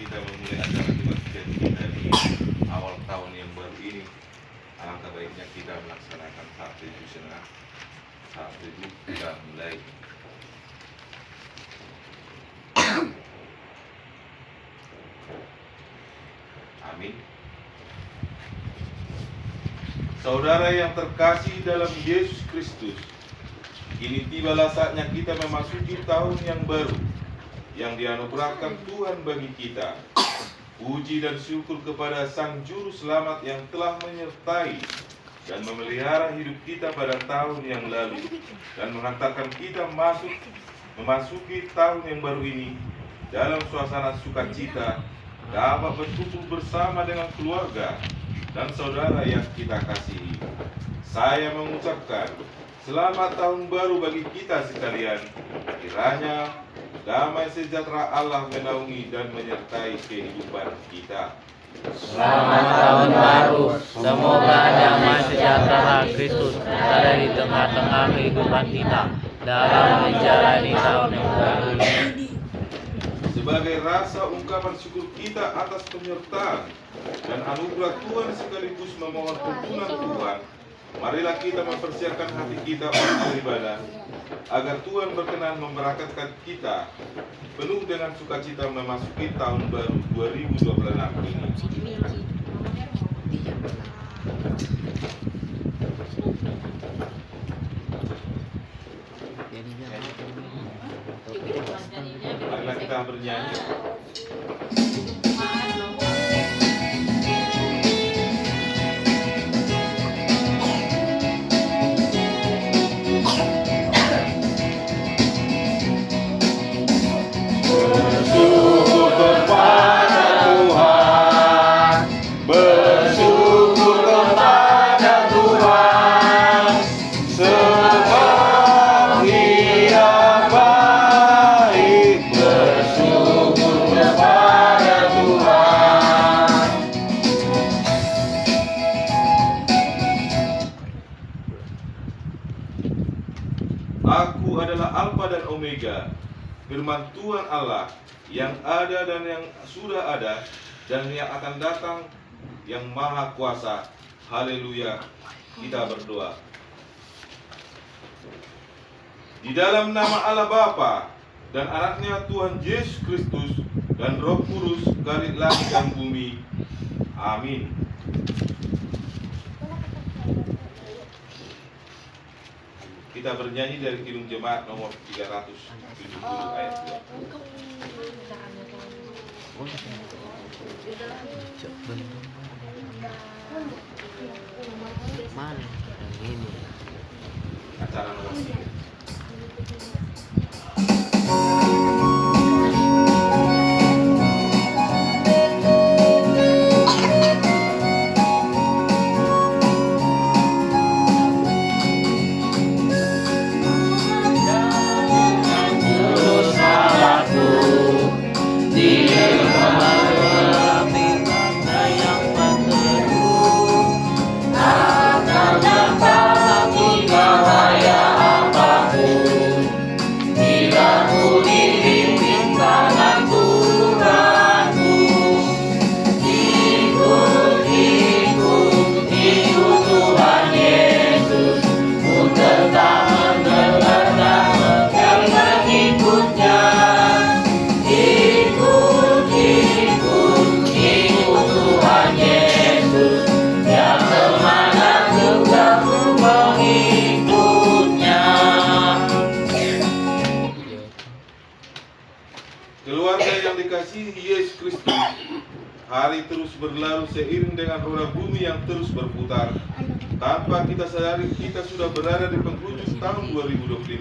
kita memulai acara kebaktian kita di awal tahun yang baru ini, alangkah baiknya kita melaksanakan saat teduh sejenak. Saat teduh kita mulai. Amin. Saudara yang terkasih dalam Yesus Kristus, kini tibalah saatnya kita memasuki tahun yang baru yang dianugerahkan Tuhan bagi kita. Puji dan syukur kepada Sang Juru Selamat yang telah menyertai dan memelihara hidup kita pada tahun yang lalu dan menghantarkan kita memasuki tahun yang baru ini dalam suasana sukacita, dapat berkumpul bersama dengan keluarga dan saudara yang kita kasihi. Saya mengucapkan selamat tahun baru bagi kita sekalian. Kiranya damai sejahtera Allah menaungi dan menyertai kehidupan kita. Selamat tahun baru. Semoga damai sejahtera Kristus ada di tengah-tengah kehidupan kita dalam menjalani tahun yang baru ini. Sebagai rasa ungkapan syukur kita atas penyertaan dan anugerah Tuhan sekaligus memohon tuntunan Tuhan, marilah kita mempersiapkan hati kita untuk beribadah, agar Tuhan berkenan memberkatkan kita penuh dengan sukacita memasuki tahun baru 2026 ini. Marilah kita bernyanyi. Bersyukur kepada Tuhan, bersyukur kepada Tuhan, sebab Dia baik. Bersyukur kepada Tuhan. Aku adalah Alfa dan Omega, firman Tuhan Allah, yang ada dan yang sudah ada dan yang akan datang, yang maha kuasa. Haleluya. Kita berdoa. Di dalam nama Allah Bapa dan anaknya Tuhan Yesus Kristus dan Roh Kudus, Khalid langit dan bumi. Amin. Kita bernyanyi dari Kidung Jemaat nomor 370 ayat 2. Mana yang ini? Acara nomor 3. Keluarga yang dikasihi Yesus Kristus, hari terus berlalu seiring dengan roda bumi yang terus berputar. Tanpa kita sadari, kita sudah berada di penghujung tahun 2025.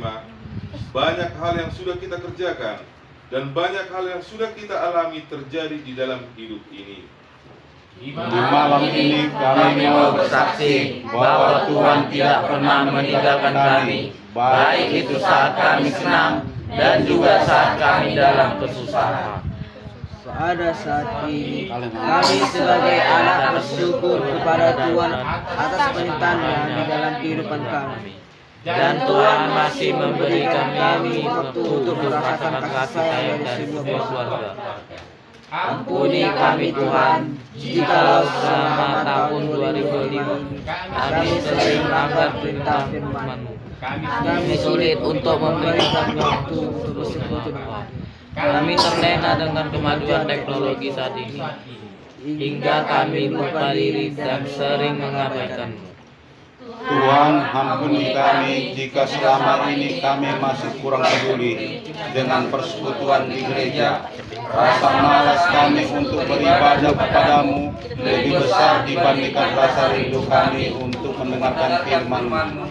Banyak hal yang sudah kita kerjakan dan banyak hal yang sudah kita alami terjadi di dalam hidup ini. Di malam ini kami mau bersaksi bahwa Tuhan tidak pernah meninggalkan kami, baik itu saat kami senang dan juga saat kami dalam kesusahan. Pada saat ini kami sebagai anak bersyukur kepada Tuhan atas penyertaan-Nya di dalam kehidupan kami. Dan Tuhan masih memberikan kami waktu untuk merasakan kasih sayang dari sebuah keluarga. Ampuni kami Tuhan, jikalau selama tahun 2005 kami sering melanggar perintah firman-Mu. Kami sulit untuk memberikan waktu untuk bersekutu dengan. Kami terlena dengan kemajuan teknologi saat ini, hingga kami lupa diri dan sering mengabaikan-Mu. Tuhan, ampuni kami jika selama ini kami masih kurang peduli dengan persekutuan di gereja. Rasa malas kami untuk beribadah kepadamu lebih besar dibandingkan rasa rindu kami untuk mendengarkan firman-Mu.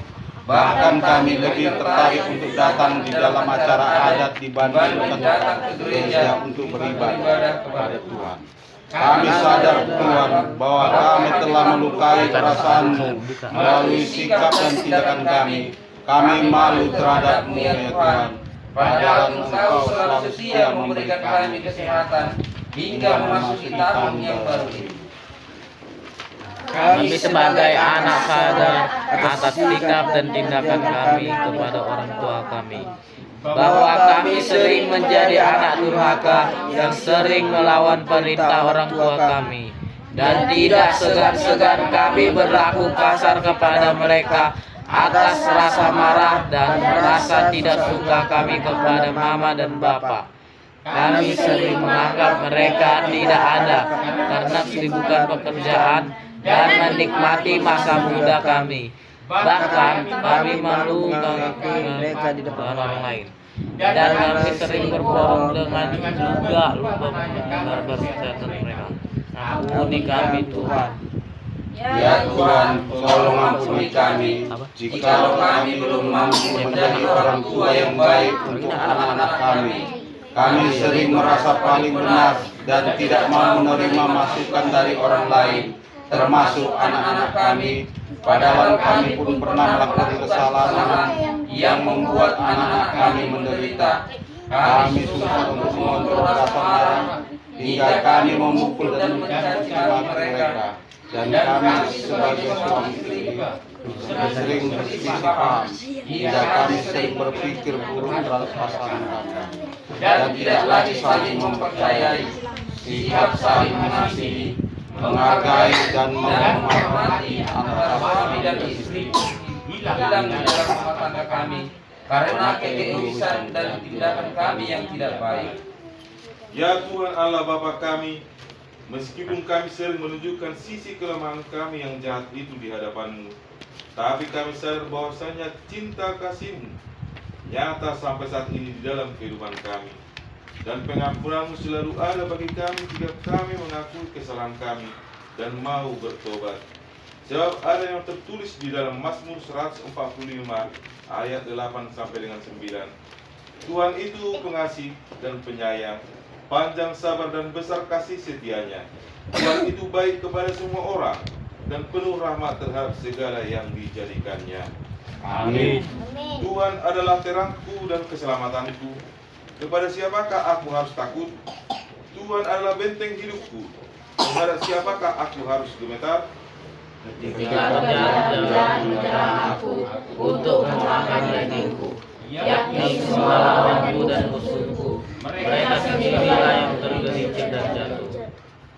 Bahkan kami lebih tertarik untuk datang di dalam acara adat dibandingkan datang ke gereja untuk beribadah kepada Tuhan. Kami sadar Tuhan bahwa kami telah melukai perasaan-Mu melalui sikap dan tindakan kami. Kami malu terhadap-Mu ya Tuhan. Padahal Engkau selalu setia memberikan kami kesehatan hingga memasuki tahun yang baru ini. Kami sebagai anak sadar atas sikap dan tindakan kami kepada orang tua kami, bahwa kami sering menjadi anak durhaka yang sering melawan perintah orang tua kami, dan tidak segan-segan kami berlaku kasar kepada mereka atas rasa marah dan rasa tidak suka kami kepada mama dan bapak. Kami sering menganggap mereka tidak ada karena kesibukan pekerjaan dan menikmati masa muda kami. Bahkan kami malu mengakui mereka di depan orang lain. Dan kami sering berbohong dengan juga lupa mendengar kesehatan mereka. Ampuni kami Tuhan. Ya Tuhan, tolong ampuni kami jikalau kami belum mampu menjadi orang tua yang baik untuk anak-anak kami. Kami sering merasa paling benar dan tidak mau menerima masukan dari orang lain, termasuk anak-anak kami. Padahal kami pun pernah melakukan kesalahan yang membuat anak-anak kami menderita. Kami susah untuk mengontrol rasa marah hingga kami memukul dan mencaci mereka. Dan kami sebagai suami istri sering berselisih paham hingga kami sering berpikir buruk terhadap pasangan kami dan tidak lagi saling mempercayai, sikap saling mengasihi, menghargai dan menghormati antara suami dan istri hilang di dalam rumah tangga kami karena keegoisan dan tindakan kami yang tidak baik. Ya Tuhan Allah Bapa kami, meskipun kami sering menunjukkan sisi kelemahan kami yang jahat itu di hadapan-Mu, tapi kami sadar bahwasanya cinta kasih-Mu nyata sampai saat ini di dalam kehidupan kami. Dan pengampunan-Mu selalu ada bagi kami jika kami mengakui kesalahan kami dan mau bertobat. Sebab ada yang tertulis di dalam Mazmur 145 ayat 8 sampai dengan 9. Tuhan itu pengasih dan penyayang, panjang sabar dan besar kasih setianya. Tuhan itu baik kepada semua orang dan penuh rahmat terhadap segala yang dijadikannya. Amin. Tuhan adalah terangku dan keselamatanku. Kepada siapakah aku harus takut? Tuhan adalah benteng hidupku. Terhadap siapakah aku harus gemetar? Ketika jalan menyerang aku untuk memakan dagingku, yakni semua lawanku dan musuhku, mereka sendirilah yang tergelincir dan jatuh.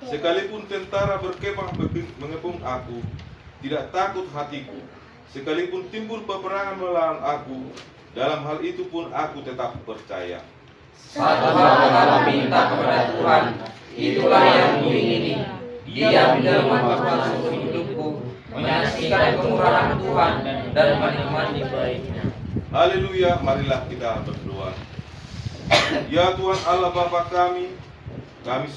Sekalipun tentara berkemah mengepung aku, tidak takut hatiku. Sekalipun timbul peperangan melawan aku, dalam hal itu pun aku tetap percaya. Satu hal yang kami minta kepada Tuhan, itulah yang kuingini. Dia menjelma seluruh hidupku, menyaksikan kemurahan Tuhan dan menikmati baiknya. Haleluya, marilah kita berdoa. Ya Tuhan Allah Bapa kami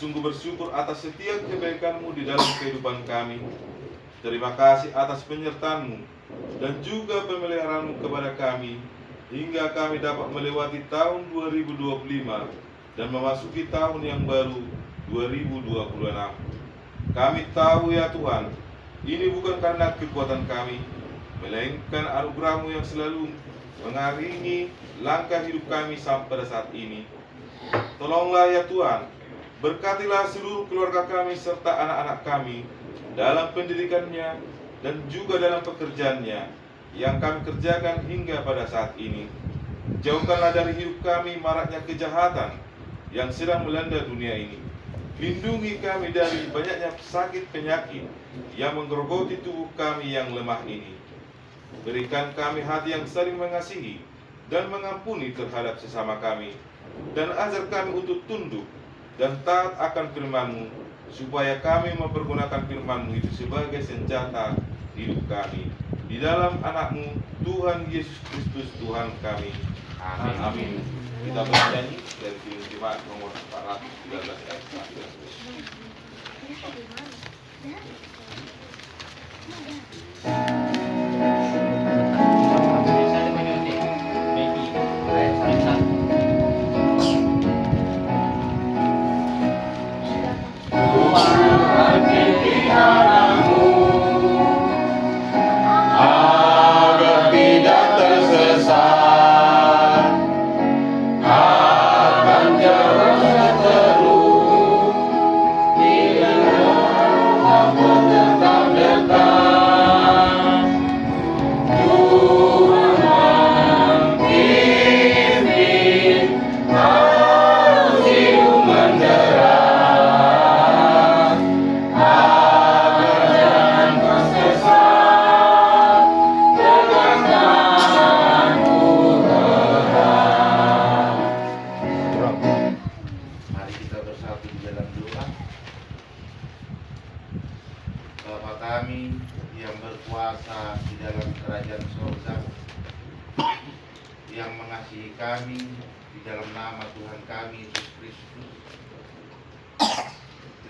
sungguh bersyukur atas setiap kebaikan-Mu di dalam kehidupan kami. Terima kasih atas penyertaan-Mu dan juga pemeliharaan-Mu kepada kami, hingga kami dapat melewati tahun 2025 dan memasuki tahun yang baru 2026. Kami tahu ya Tuhan, ini bukan karena kekuatan kami, melainkan anugerah-Mu yang selalu mengaringi langkah hidup kami sampai pada saat ini. Tolonglah ya Tuhan, berkatilah seluruh keluarga kami serta anak-anak kami dalam pendidikannya dan juga dalam pekerjaannya yang kami kerjakan hingga pada saat ini. Jauhkanlah dari hidup kami maraknya kejahatan yang sedang melanda dunia ini. Lindungi kami dari banyaknya sakit penyakit yang menggerogoti tubuh kami yang lemah ini. Berikan kami hati yang saling mengasihi dan mengampuni terhadap sesama kami, dan ajar kami untuk tunduk dan taat akan firman-Mu, supaya kami mempergunakan firman-Mu itu sebagai senjata hidup kami. Di dalam anak-Mu, Tuhan Yesus Kristus Tuhan kami. Amin. Amin. Kita bernyanyi dari Jemaat nomor 413 ayat 3.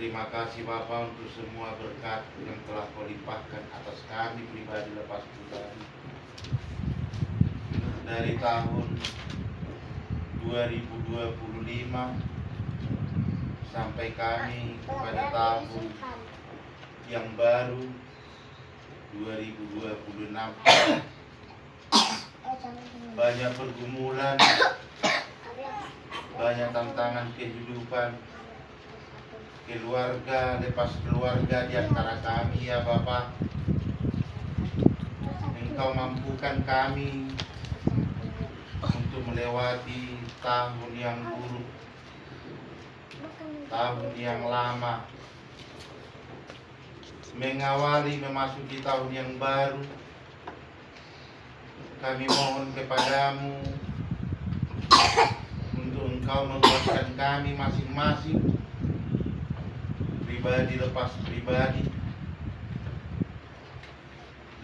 Terima kasih Bapa untuk semua berkat yang telah Kau limpahkan atas kami pribadi lepas pribadi. Dari tahun 2025 sampai kami pada tahun yang baru 2026. Banyak pergumulan, banyak tantangan kehidupan, keluarga lepas keluarga di antara kami ya Bapa. Engkau mampukan kami untuk melewati tahun yang buruk, tahun yang lama, mengawali memasuki tahun yang baru. Kami mohon kepadamu untuk Engkau menguatkan kami masing-masing, pribadi lepas pribadi,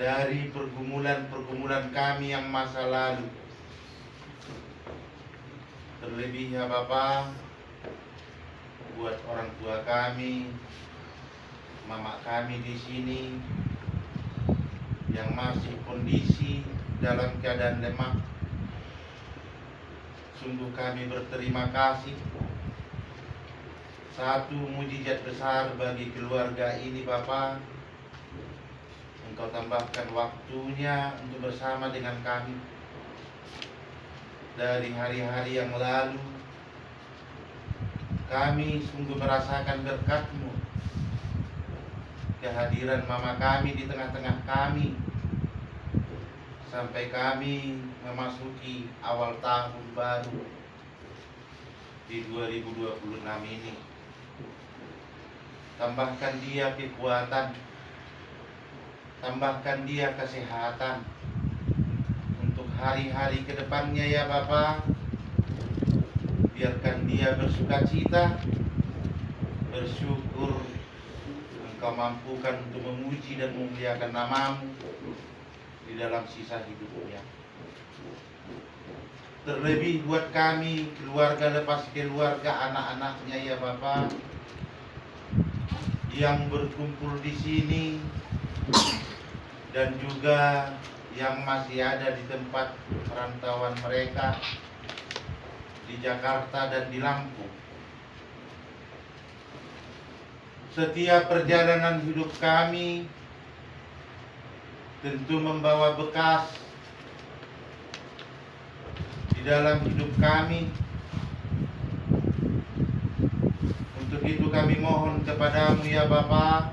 dari pergumulan-pergumulan kami yang masa lalu. Terlebih ya Bapa, buat orang tua kami, mama kami di sini yang masih kondisi dalam keadaan lemah. Sungguh kami berterima kasih. Satu mujizat besar bagi keluarga ini Bapa, Engkau tambahkan waktunya untuk bersama dengan kami. Dari hari-hari yang lalu kami sungguh merasakan berkat-Mu, kehadiran mama kami di tengah-tengah kami, sampai kami memasuki awal tahun baru di 2026 ini. Tambahkan dia kekuatan, tambahkan dia kesehatan untuk hari-hari kedepannya ya Bapa. Biarkan dia bersukacita, bersyukur. Engkau mampukan untuk memuji dan memuliakan nama-Mu di dalam sisa hidupnya. Terlebih buat kami, keluarga lepas keluarga, anak-anaknya ya Bapa, yang berkumpul di sini dan juga yang masih ada di tempat perantauan mereka di Jakarta dan di Lampung. Setiap perjalanan hidup kami tentu membawa bekas di dalam hidup kami. Untuk itu kami mohon kepadamu ya Bapa,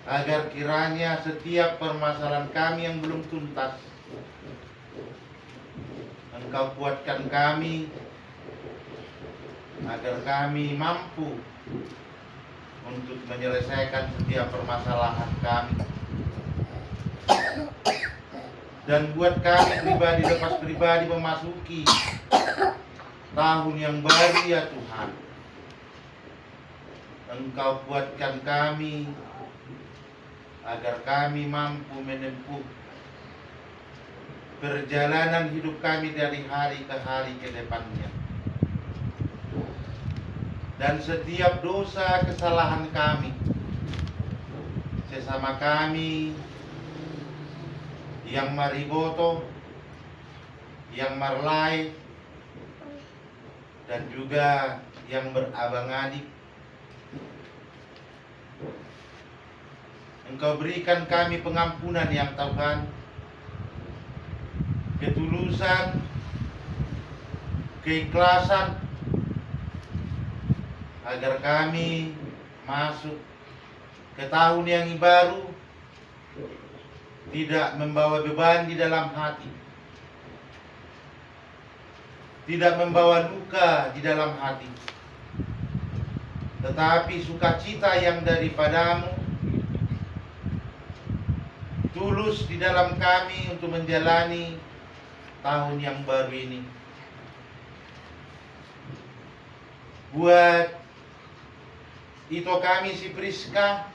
agar kiranya setiap permasalahan kami yang belum tuntas, Engkau kuatkan kami agar kami mampu untuk menyelesaikan setiap permasalahan kami. Dan buat kami pribadi lepas pribadi memasuki tahun yang baru ya Tuhan, Engkau kuatkan kami agar kami mampu menempuh perjalanan hidup kami dari hari ke hari ke depannya. Dan setiap dosa kesalahan kami sesama kami yang mariboto, yang marlai, dan juga yang berabang-adik, Engkau berikan kami pengampunan yang Tuhan, ketulusan, keikhlasan, agar kami masuk ke tahun yang baru tidak membawa beban di dalam hati, tidak membawa luka di dalam hati, tetapi sukacita yang daripadamu tulus di dalam kami untuk menjalani tahun yang baru ini. Buat itu kami si Priska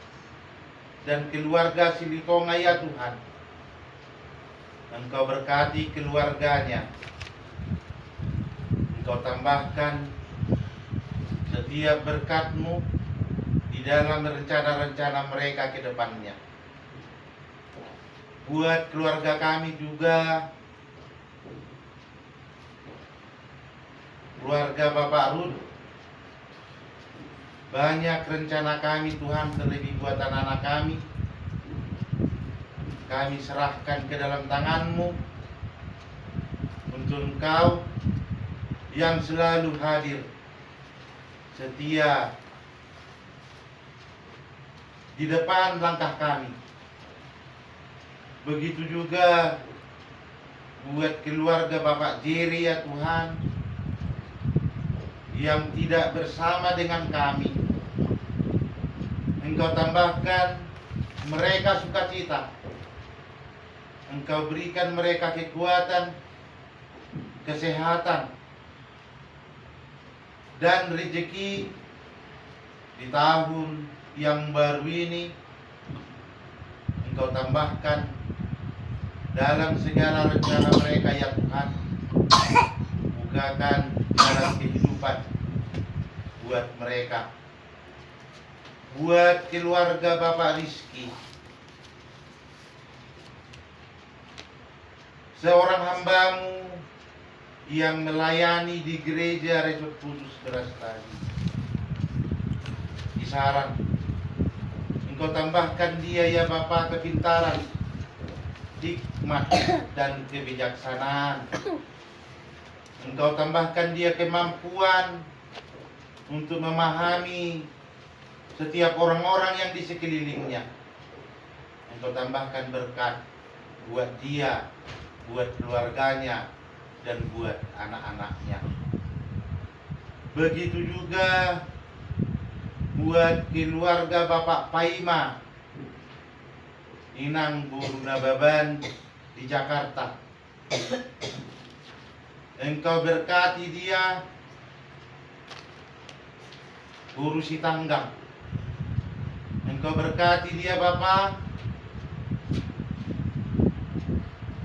dan keluarga si Litonga ya Tuhan, Engkau berkati keluarganya, Engkau tambahkan setiap berkat-Mu di dalam rencana-rencana mereka ke depannya. Buat keluarga kami juga, keluarga Bapak Rud, banyak rencana kami Tuhan, terlebih buat anak-anak kami serahkan ke dalam tangan-Mu, untuk Engkau yang selalu hadir setia di depan langkah kami. Begitu juga buat keluarga Bapak Jerry ya Tuhan, yang tidak bersama dengan kami, Engkau tambahkan mereka sukacita, Engkau berikan mereka kekuatan, kesehatan, dan rezeki di tahun yang baru ini. Engkau tambahkan dalam segala rencana mereka ya Tuhan. Bukakan jalan kehidupan buat mereka. Buat keluarga Bapak Rizky, seorang hamba-Mu yang melayani di gereja Resort Kudus Brastagi di Sarang. Engkau tambahkan dia ya Bapak kepintaran, hikmat, dan kebijaksanaan. Engkau tambahkan dia kemampuan untuk memahami setiap orang-orang yang di sekelilingnya. Engkau tambahkan berkat buat dia, buat keluarganya, dan buat anak-anaknya. Begitu juga buat keluarga Bapak Paima, Inang Guru Nababan di Jakarta. Engkau berkati dia, Guru Sitanggang. Engkau berkati dia Bapa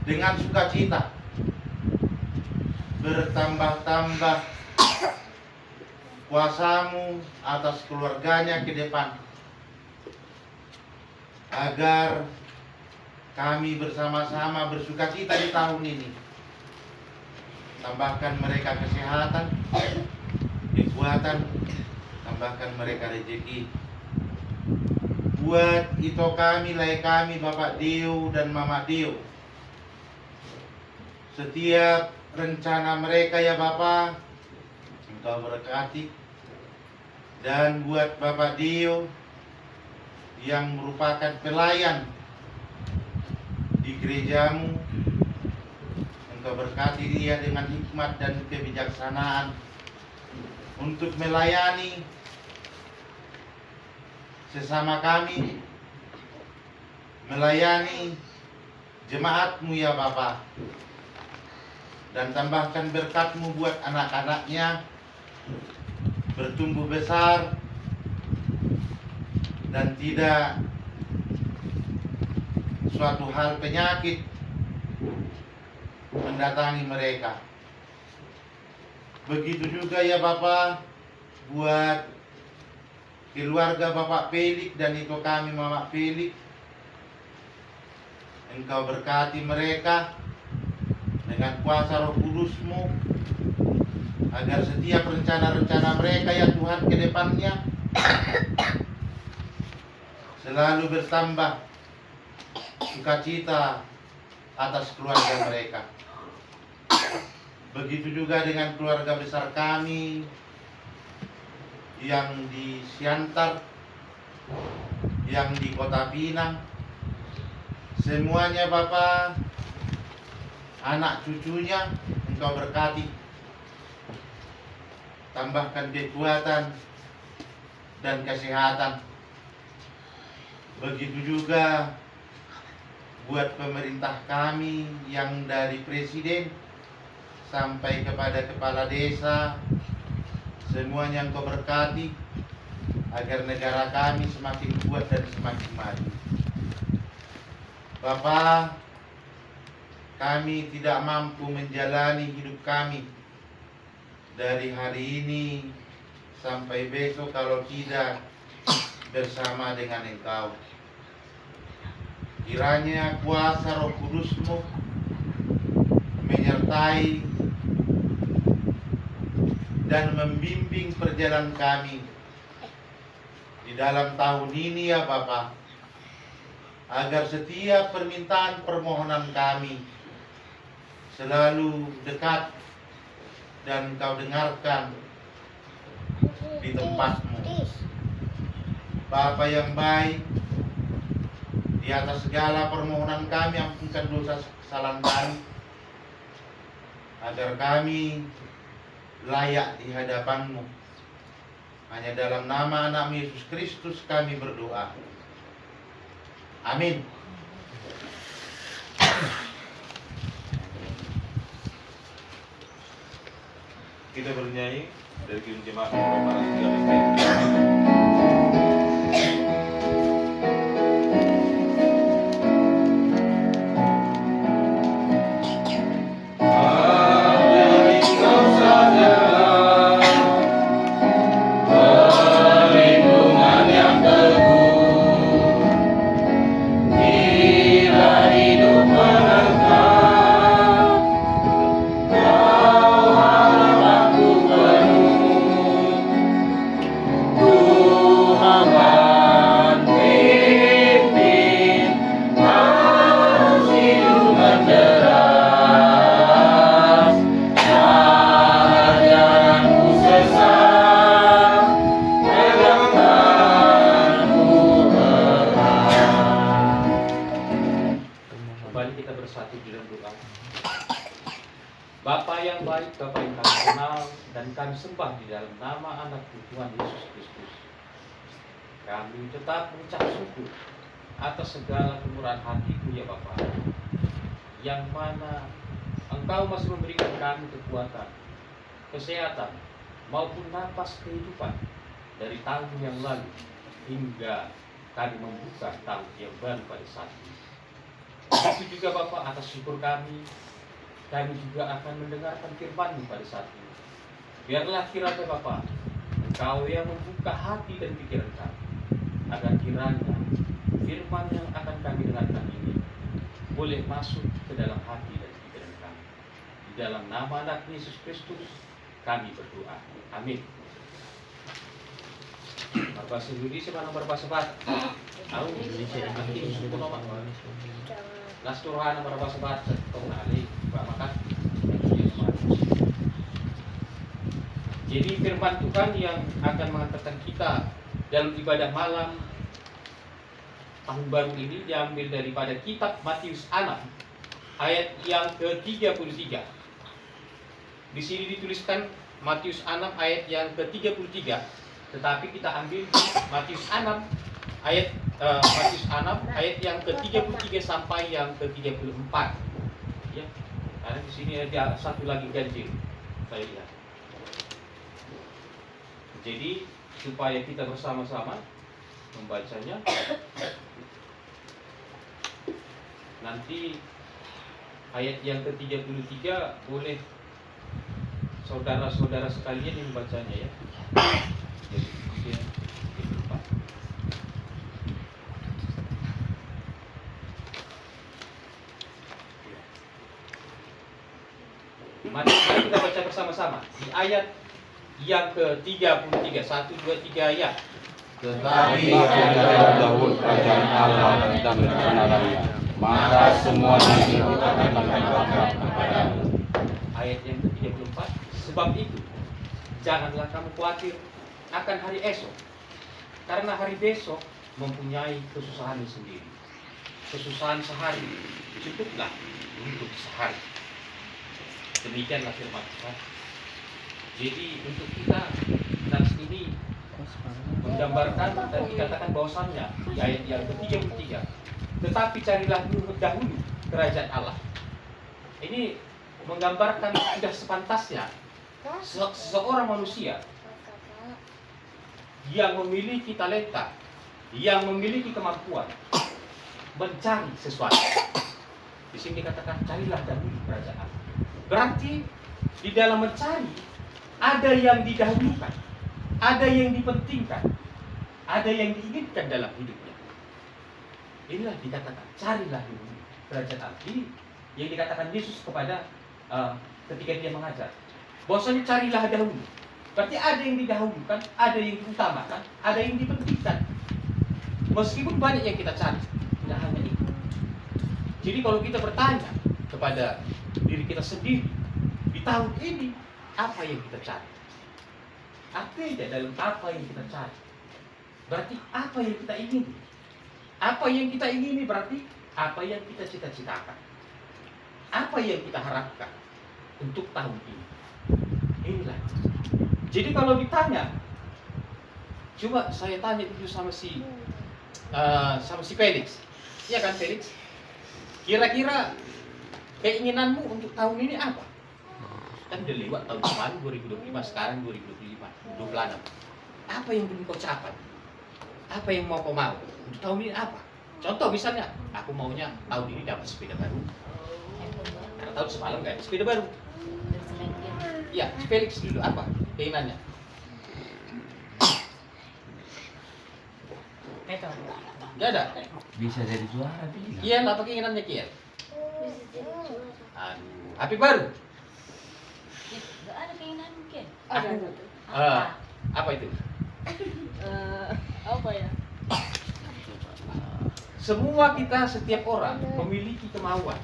dengan sukacita, bertambah-tambah kuasa-Mu atas keluarganya ke depan, agar kami bersama-sama bersukacita di tahun ini. Tambahkan mereka kesehatan, kekuatan, tambahkan mereka rezeki. Buat itu kami, lai kami, Bapak Dio dan Mama Dio, setiap rencana mereka ya Bapak, Engkau berkati. Dan buat Bapak Dio yang merupakan pelayan di gereja-Mu, Engkau berkati dia dengan hikmat dan kebijaksanaan, untuk melayani sesama kami, melayani jemaat-Mu ya Bapa. Dan tambahkan berkat-Mu buat anak-anaknya bertumbuh besar dan tidak suatu hal penyakit mendatangi mereka. Begitu juga ya Bapa buat keluarga Bapak Pelik dan itu kami Mama Pelik. Engkau berkati mereka dengan kuasa Roh Kudus-Mu, agar setiap rencana-rencana mereka ya Tuhan ke depannya selalu bertambah sukacita atas keluarga mereka. Begitu juga dengan keluarga besar kami yang di Siantar, yang di Kota Pinang, semuanya Bapa, anak cucunya Engkau berkati, tambahkan kekuatan dan kesehatan. Begitu juga buat pemerintah kami yang dari presiden sampai kepada kepala desa, semuanya Engkau berkati agar negara kami semakin kuat dan semakin maju. Bapa, kami tidak mampu menjalani hidup kami dari hari ini sampai besok kalau tidak bersama dengan Engkau. Kiranya kuasa Roh Kudus-Mu menyertai dan membimbing perjalanan kami di dalam tahun ini ya Bapa, agar setiap permintaan permohonan kami selalu dekat dan Kau dengarkan di tempat-Mu. Bapa yang baik, di atas segala permohonan kami ampunkan dosa kesalahan kami, agar kami layak di hadapan-Mu. Hanya dalam nama anak Yesus Kristus kami berdoa. Amin. Kita bernyanyi dari Kidung Jemaat nomor 3. Bapa yang baik, Bapa yang kami kenal dan kami sembah di dalam nama anak Tuhan Yesus Kristus. Kami tetap mengucap syukur atas segala kemurahan hati-Mu ya Bapa, yang mana Engkau masih memberikan kami kekuatan, kesehatan, maupun napas kehidupan dari tahun yang lalu hingga kami membuka tahun yang baru pada saat ini. Begitu juga Bapa, atas syukur kami juga akan mendengarkan firman-Mu pada saat ini. Biarlah kiranya Bapa, Engkau yang membuka hati dan pikiran kami, agar kiranya firman yang akan kami dengarkan ini boleh masuk ke dalam hati dan pikiran kami. Di dalam nama anak Yesus Kristus kami berdoa. Amin. Berbahasa Indonesia mana berbahasa Barat? Tahu Indonesia ini suku nama. Lasturhana berbahasa Barat tahu nali, makan. Jadi firman Tuhan yang akan mengantarkan kita dalam ibadah malam tahun baru ini diambil daripada kitab Matius 6 ayat yang ke-33. Di sini dituliskan, Matius 6 ayat yang ke-33, tetapi kita ambil Matius 6 ayat yang ke-33 sampai yang ke-34. Ya. Karena di sini ada satu lagi ganjil. Saya lihat. Jadi supaya kita bersama-sama membacanya, nanti ayat yang ke-33 boleh saudara-saudara sekalian yang membacanya ya. Jadi kemudian dilupa. Mari kita baca bersama-sama di ayat yang ke-33, 1, 2, 3 ayat. Tetapi adalah Daud kerajaan Allah dan kebenarannya, maka semuanya dikatakan kepadamu. Ayat yang ke-34, sebab itu janganlah kamu khawatir akan hari esok, karena hari besok mempunyai kesusahannya sendiri. Kesusahan sehari cukuplah untuk sehari. Demikianlah firman Tuhan. Jadi untuk kita nas ini menggambarkan dan dikatakan bahwasannya di ayat yang ke-33, tetapi carilah dahulu kerajaan Allah. Ini menggambarkan sudah sepantasnya seseorang manusia yang memiliki talenta, yang memiliki kemampuan mencari sesuatu. Di sini dikatakan carilah dahulu kerajaan Allah. Berarti di dalam mencari ada yang didahulukan, ada yang dipentingkan, ada yang diinginkan dalam hidupnya. Inilah dikatakan carilah dulu kerajaan Allah. Ini yang dikatakan Yesus kepada ketika dia mengajar. Bahwasanya carilah dahulu. Berarti ada yang didahulukan, ada yang diutamakan, ada yang dipentingkan. Meskipun banyak yang kita cari, tidak hanya itu. Jadi kalau kita bertanya kepada diri kita sendiri di tahun ini, apa yang kita cari? Artinya dalam apa yang kita cari, berarti apa yang kita ingini. Apa yang kita ingini berarti apa yang kita cita-citakan. Apa yang kita harapkan untuk tahun ini. Inilah. Jadi kalau ditanya, coba saya tanya dulu sama si Felix. Iya kan Felix? Kira-kira keinginanmu untuk tahun ini apa? Kan udah lewat tahun kemarin 2025, sekarang 2025, 2026. Apa yang belum kau capai? Apa yang mau kau mau? Untuk tahun ini apa? Contoh misalnya, aku maunya tahun ini dapat sepeda baru. Karena tahun semalam gak ada sepeda baru. Iya, si Felix dulu apa keinginannya? Gak ada? Bisa jadi juara dia. Kian, apa keinginannya Kian? Aduh, HP baru? Gak ada keinginan mungkin. Apa itu? Apa ya? Semua kita, setiap orang memiliki kemauan,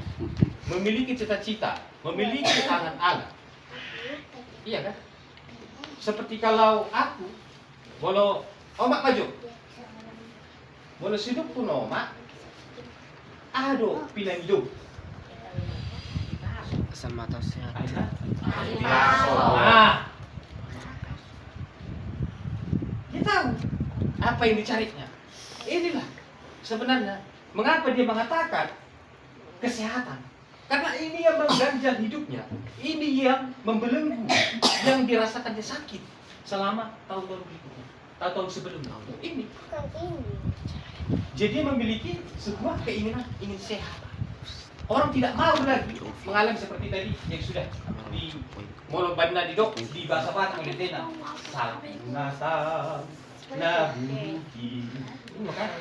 memiliki cita-cita, memiliki angan-angan. Iya kan? Seperti kalau aku, walau omak maju, walau hidup pun omak, aduh pilihan hidup. Sama tasnya. Dia tahu apa yang dicarinya. Inilah sebenarnya mengapa dia mengatakan kesehatan. Karena ini yang mengganjal hidupnya. Ini yang membelenggu, yang dirasakannya sakit selama tahun-tahun berikutnya. Tahun sebelumnya. Ini. Jadi memiliki sebuah keinginan ingin sehat. Orang tidak mau lagi mengalami seperti tadi yang sudah di Molo Banda di dok di bahasa Batak oleh Tena. Salunasa nabuki. Ini makanya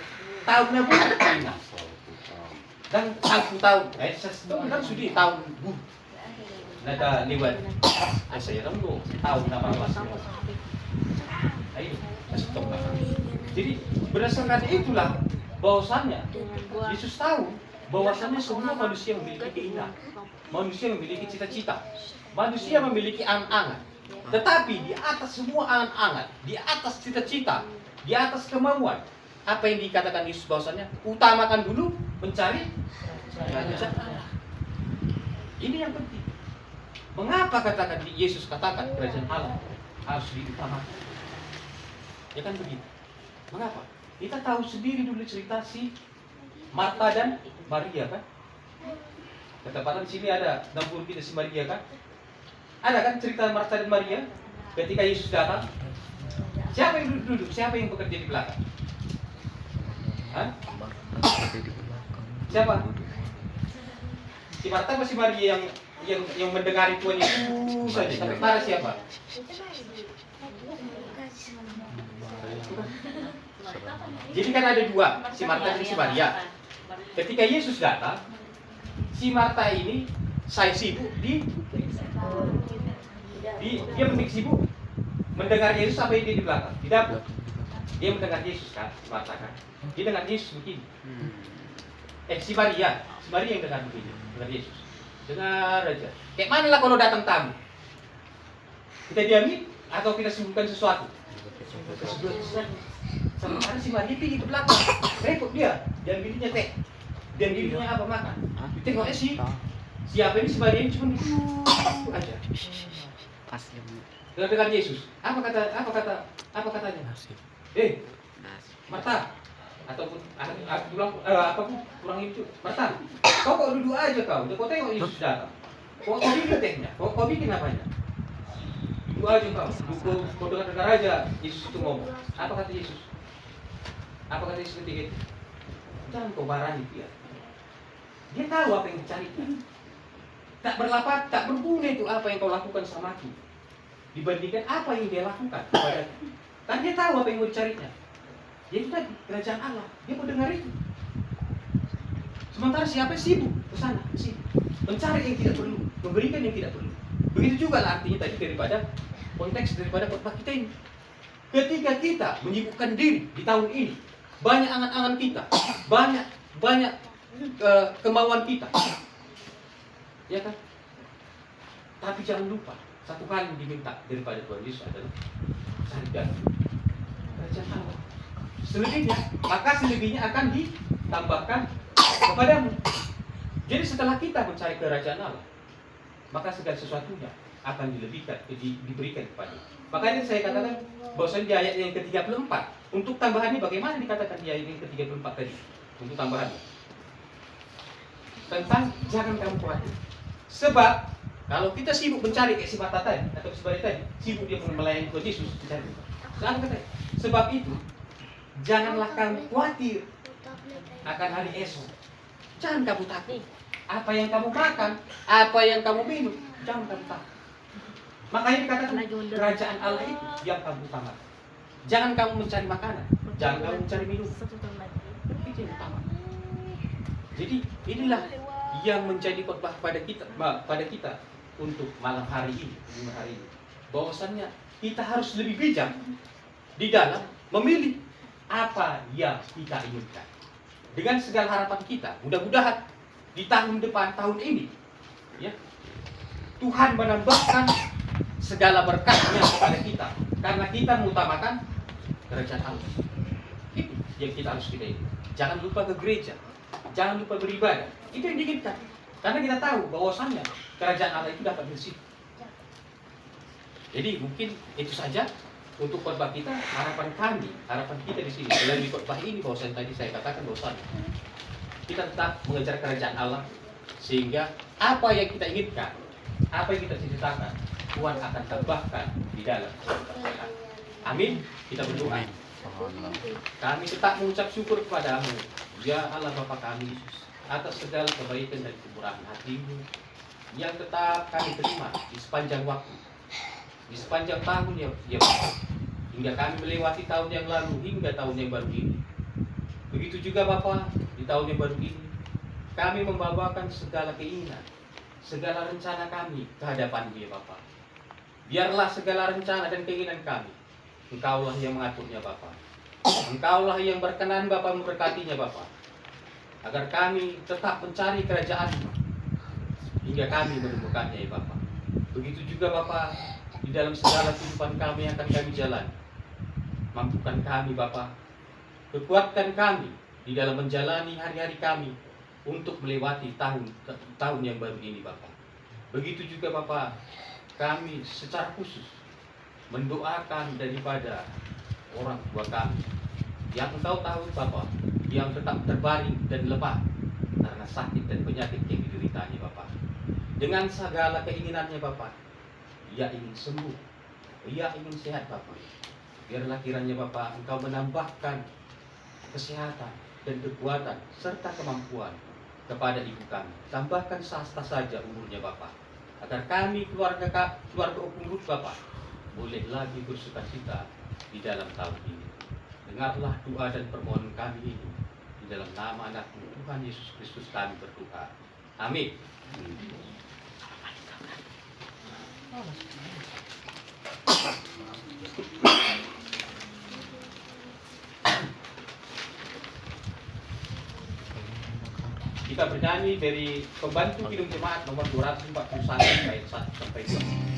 tahun nabuki. Dan 1 tahun, kan sudah tahun bu. Nada lewat. Saya tahu tahun 18. Ayo, stop lah. Jadi berdasarkan itulah bahwasannya Yesus tahu bahwasannya semua manusia memiliki keinginan, manusia memiliki cita-cita, manusia memiliki angan-angan. Tetapi di atas semua angan-angan, di atas cita-cita, di atas kemauan, apa yang dikatakan Yesus bahwasannya utamakan dulu mencari kerajaan Allah. Ini yang penting. Mengapa katakan Yesus katakan kerajaan Allah harus diutamakan? Ya kan begitu. Mengapa? Kita tahu sendiri dulu cerita si Marta dan Maria kan? Ketepatan di sini ada 60 kita si Maria kan? Ada kan cerita Marta dan Maria ketika Yesus datang? Siapa yang duduk? Siapa yang bekerja di belakang? Hah? Siapa? Si Marta atau si Maria yang mendengari Tuhan Yesus saja? Sampai para siapa? Jadi kan ada dua, si Marta dan si Maria. Ketika Yesus datang, si Marta ini saya sibuk dia sibuk mendengar Yesus sampai dia di belakang, di dapur. Dia mendengar Yesus kan, si Marta kan. Dia dengar Yesus begini. Si Maria yang dengar begini, dengar Yesus. Dengar aja. Kayak mana lah kalau datang tamu? Kita diamin atau kita sibukkan sesuatu? Sementara si Maria pergi ke belakang, repot dia, dan dirinya teh, dan dirinya apa makan? Tengoknya siapa ini si Maria ini cuma duduk aja. Dengar Yesus, apa katanya? Marta, ataupun kurang itu, Marta, kau kok duduk aja kau tengok Yesus datang, kau bikin tehnya, kau bikin apanya? Duduk aja kau dengar aja Yesus itu ngomong. Apa kata Yesus? Apa kata Yesus ketika itu? Jangan kau marahi dia. Dia tahu apa yang dicari. Tak berlapat, tak berguna itu apa yang kau lakukan sama aku dibandingkan apa yang dia lakukan kepada. Kan dia tahu apa yang mau dicarinya. Yaitu tadi kerajaan Allah. Dia mau dengar itu. Sementara siapa sibuk ke sana, sibuk mencari yang tidak perlu, memberikan yang tidak perlu. Begitu juga lah artinya tadi daripada konteks daripada khotbah kita ini. Ketika kita menyibukkan diri di tahun ini, banyak angan-angan kita, banyak kemauan kita, ya kan? Tapi jangan lupa satu hal yang diminta daripada Tuhan Yesus adalah cari dahulu kerajaan Allah. Selebihnya akan ditambahkan kepadamu. Jadi setelah kita mencari kerajaan Allah, maka segala sesuatunya akan diberikan kepada. Makanya saya katakan bahwasanya di ayat yang ke-34, untuk tambahannya bagaimana dikatakan di ayat yang ke-34 tadi? Untuk tambahannya tentang jangan kamu khawatir. Sebab kalau kita sibuk mencari kayak si Marta tadi atau si Maria tadi, sibuk dia melayani Tuhan Yesus mencari. Sebab itu janganlah kamu khawatir akan hari esok. Jangan kamu takut. Apa yang kamu makan, apa yang kamu minum, jangan kamu takut. Makanya dikatakan kerajaan Allah itu yang kamu utamakan. Jangan kamu mencari makanan, jangan kamu mencari minum. Itu yang utama. Jadi inilah yang menjadi khotbah pada kita untuk malam hari ini, bahwasannya kita harus lebih bijak di dalam memilih apa yang kita inginkan. Dengan segala harapan kita, mudah-mudahan di tahun depan, tahun ini, ya, Tuhan menambahkan segala berkatnya kepada kita karena kita mengutamakan kerajaan Allah. Itu yang kita harus pilih. Jangan lupa ke gereja, jangan lupa beribadah. Itu yang diinginkan. Karena kita tahu bahwasannya kerajaan Allah itu dapat bersih. Jadi mungkin itu saja untuk khotbah kita. Harapan kita di sini melalui khotbah ini bahwasannya tadi saya katakan bahwasannya kita tetap mengejar kerajaan Allah sehingga apa yang kita inginkan, apa yang kita cita-citakan, Tuhan akan tambahkan di dalam kehidupan kita. Amin. Kita berdoa. Kami tetap mengucap syukur kepadamu, ya Allah Bapa kami, atas segala kebaikan dan kemurahan hati-Mu yang tetap kami terima di sepanjang waktu, di sepanjang tahun ya Bapa, hingga kami melewati tahun yang lalu hingga tahun yang baru ini. Begitu juga Bapa, di tahun yang baru ini kami membawakan segala keinginan, segala rencana kami ke hadapan-Mu ya Bapa. Biarlah segala rencana dan keinginan kami, Engkaulah yang mengaturnya Bapa. Engkaulah yang berkenan Bapa memberkatinya Bapa, agar kami tetap mencari kerajaan-Mu hingga kami menemukannya ya Bapa. Begitu juga Bapa, di dalam segala kehidupan kami yang akan kami jalani, mampukan kami Bapa, kekuatkan kami di dalam menjalani hari-hari kami untuk melewati tahun yang baru ini Bapa. Begitu juga Bapak, kami secara khusus mendoakan daripada orang tua kami yang Engkau tahu Bapak, yang tetap terbaring dan lemah karena sakit dan penyakit yang dideritanya Bapak. Dengan segala keinginannya Bapak, ia ingin sembuh, ia ingin sehat Bapak. Biarlah kiranya Bapak Engkau menambahkan kesehatan dan kekuatan serta kemampuan kepada ibu kami. Tambahkan sasta saja umurnya Bapak, agar kami keluarga Opung Ruth Bapak boleh lagi bersukacita di dalam tahun ini. Dengarlah doa dan permohonan kami ini, di dalam nama anak-Mu Tuhan Yesus Kristus kami berdoa. Amin. Kita bernyanyi dari Pembantu Kidung Jemaat nomor 241 ayat 1 sampai 2.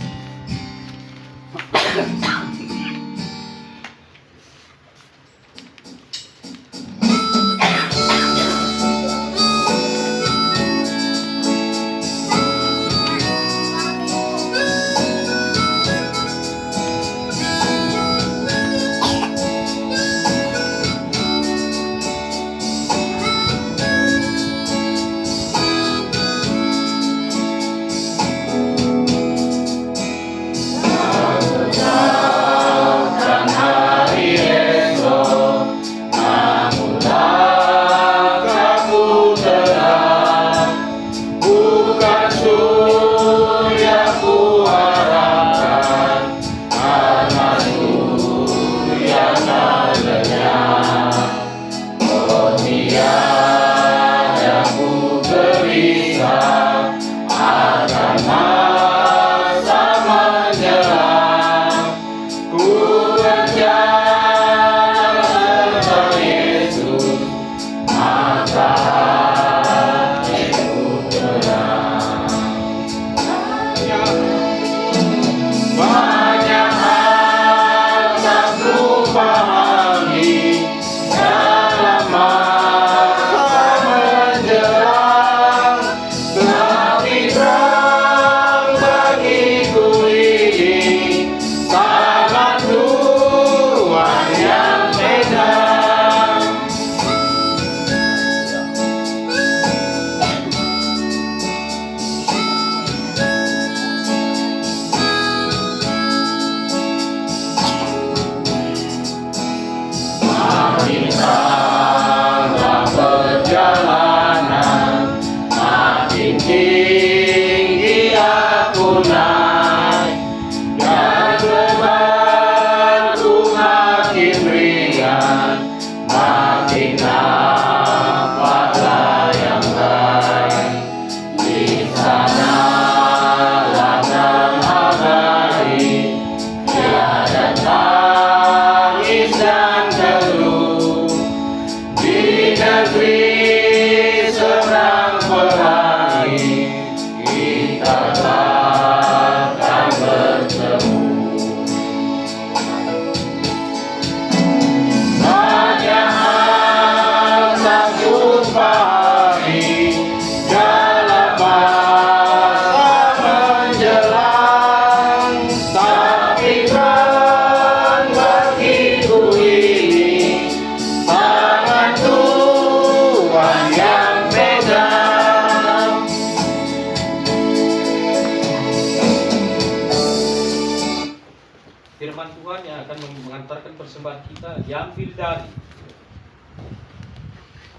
Firman Tuhan yang akan mengantarkan persembahan kita diambil dari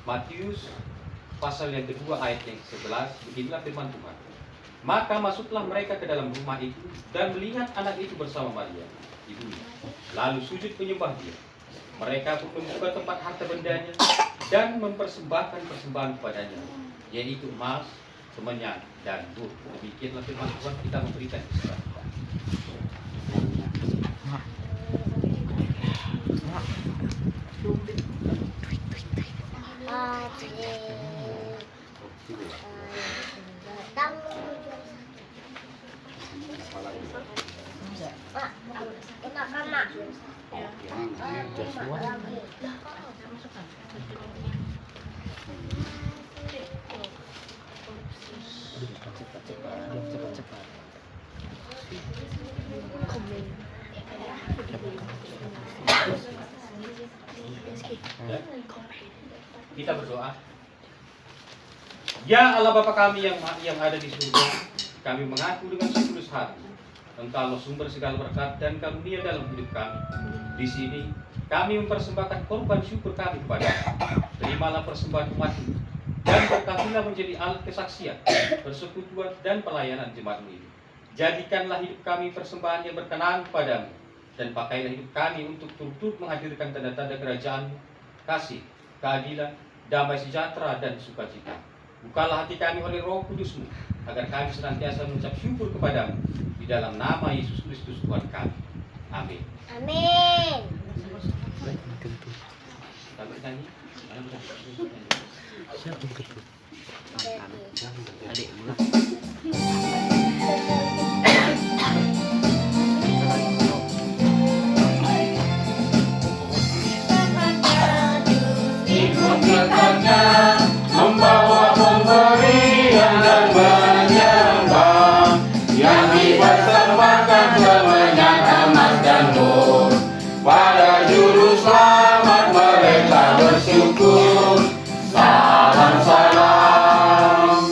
Matius pasal yang kedua ayat yang ke-11. Beginilah firman Tuhan. Maka masuklah mereka ke dalam rumah itu dan melihat anak itu bersama Maria ibunya, lalu sujud menyembah dia. Mereka pun membuka tempat harta bendanya dan mempersembahkan persembahan kepadanya, yaitu emas, semenyan, dan but. Demikianlah firman Tuhan. Kita memberikan kesembahan kita. Kita berdoa. Ya Allah Bapa kami yang ada di surga, kami mengaku dengan setulus hati Engkau sumber segala berkat dan karunia dalam hidup kami. Di sini kami mempersembahkan korban syukur kami kepada-Mu. Terimalah persembahan umat-Mu dan berkatilah menjadi alat kesaksian, persekutuan dan pelayanan jemaat-Mu ini. Jadikanlah hidup kami persembahan yang berkenan kepadamu, dan pakailah hidup kami untuk turut menghadirkan tanda-tanda kerajaan-Mu, kasih, keadilan, damai sejahtera dan sukacita. Bukalah hati kami oleh Roh Kudus-Mu, agar kami senantiasa mengucap syukur kepadamu, di dalam nama Yesus Kristus Tuhan kami. Amin. Amin. Sampai nyanyi. Membawa pemberian dan menyembah yang dipersembahkan kemenyan emas dan mur. Pada juru selamat mereka bersyukur. Salam salam.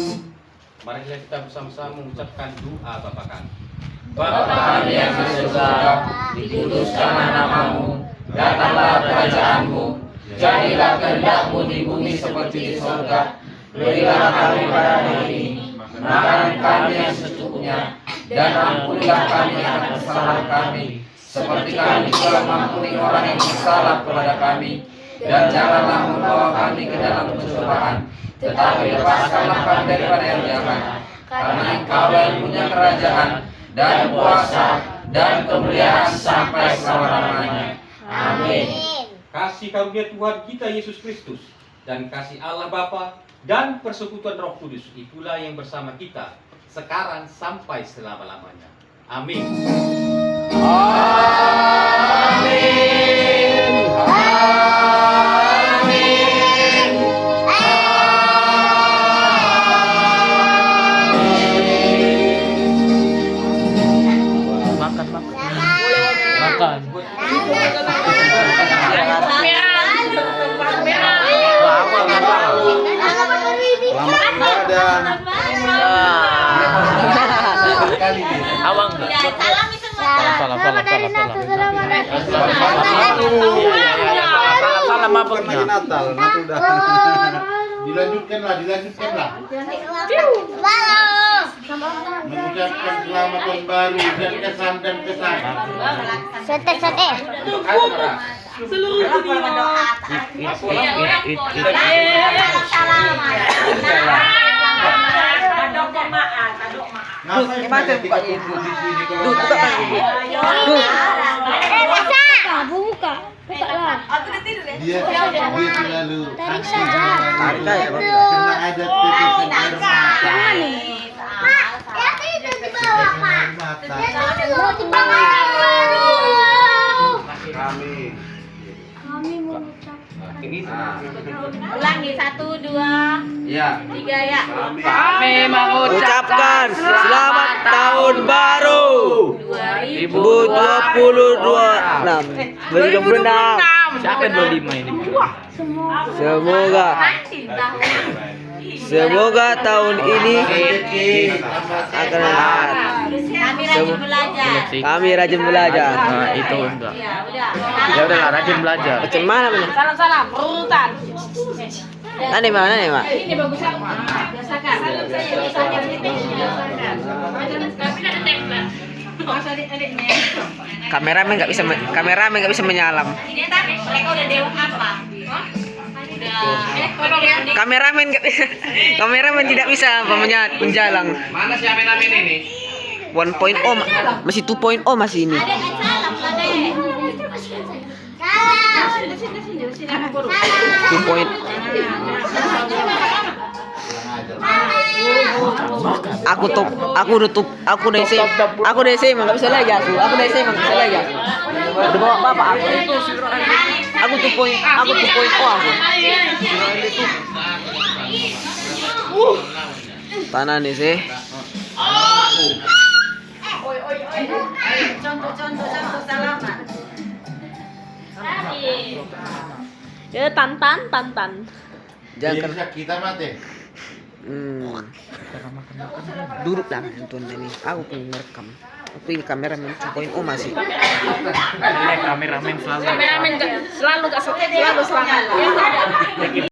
Mari kita bersama-sama mengucapkan doa Bapa kami. Bapa kami yang di surga, dikuduskanlah nama-Mu, datanglah kerajaan-Mu, jadilah kehendak-Mu di bumi seperti di surga. Berilah kami pada hari ini makanan kami yang secukupnya, dan ampunilah kami akan kesalahan kami, seperti kami juga mengampuni orang yang bersalah kepada kami. Dan janganlah membawa kami ke dalam pencobaan, tetapi lepaskanlah kami daripada yang jahat. Karena Engkau yang punya kerajaan dan kuasa dan kemuliaan sampai selama-lamanya. Amin. Kasih karunia Tuhan kita Yesus Kristus dan kasih Allah Bapa dan persekutuan Roh Kudus itulah yang bersama kita sekarang sampai selama-lamanya. Amin. Makan. Awang. Salam apa punya? Natal, udah. Dilanjutkanlah. Mengucapkan selamat tahun baru dan kesan. Sete. Seluruh dunia. Ngapain kita kumpul di sini kalau Buka lah. dia selalu Tarik aja, Bang. karena ada tetesan air mata. Itu di bawah, Pak. Mata. Mau di bawah. Kami Ulangi 1, 2, ya 3 ya. Kami Ucapkan selamat tahun baru 2000. 2026. Siapa yang 25 ini? Semoga tahun ini akan kami rajin belajar. Nah, itu enggak. Ya udah. Ya udahlah, rajin belajar. Macam mana punya? Salam urutan. Nani mak. Ini bagus aku. Biasakan. Tapi ada teks. Mas adik-adiknya. Kameramen nggak bisa menyalam. Ini tapi mereka udah dewa apa? Udah. Kameramen tidak bisa menjalang. Mana si amin ini? 1.0 masih 2.0 masih ini. Ada salam ada ya. 2. Aku udah SMA nggak bisa lagi aku udah SMA nggak bisa lagi aku. Udah bawa bapak aku 2.0 aku. Tanah nih sih. Contoh salaman. Ya, tantan. Jangan Bisa kita mati. duduk lah nonton ini. Aku pengen merekam. Aku ini kameramen poin masih. Ini kameramen selalu. Kameramen selalu semangat.